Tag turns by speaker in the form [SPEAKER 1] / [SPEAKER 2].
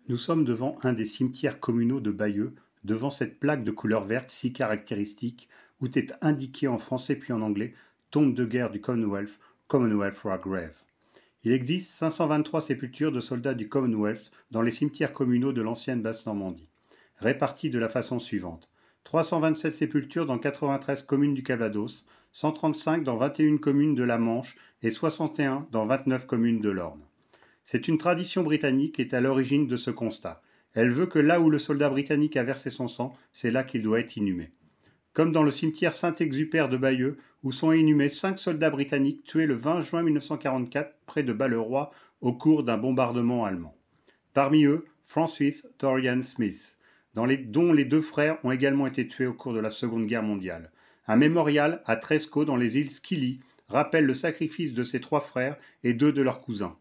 [SPEAKER 1] Nous sommes devant un des cimetières communaux de Bayeux, devant cette plaque de couleur verte si caractéristique, où est indiqué en français puis en anglais « Tombe de guerre du Commonwealth, Commonwealth War Grave ». Il existe 523 sépultures de soldats du Commonwealth dans les cimetières communaux de l'ancienne Basse-Normandie, réparties de la façon suivante. 327 sépultures dans 93 communes du Calvados, 135 dans 21 communes de la Manche et 61 dans 29 communes de l'Orne. C'est une tradition britannique qui est à l'origine de ce constat. Elle veut que là où le soldat britannique a versé son sang, c'est là qu'il doit être inhumé. Comme dans le cimetière Saint-Exupère de Bayeux, où sont inhumés 5 soldats britanniques tués le 20 juin 1944 près de Balleroy au cours d'un bombardement allemand. Parmi eux, Francis Dorian Smith, dont les 2 frères ont également été tués au cours de la Seconde Guerre mondiale. Un mémorial à Tresco dans les îles Scilly rappelle le sacrifice de ses 3 frères et 2 de leurs cousins.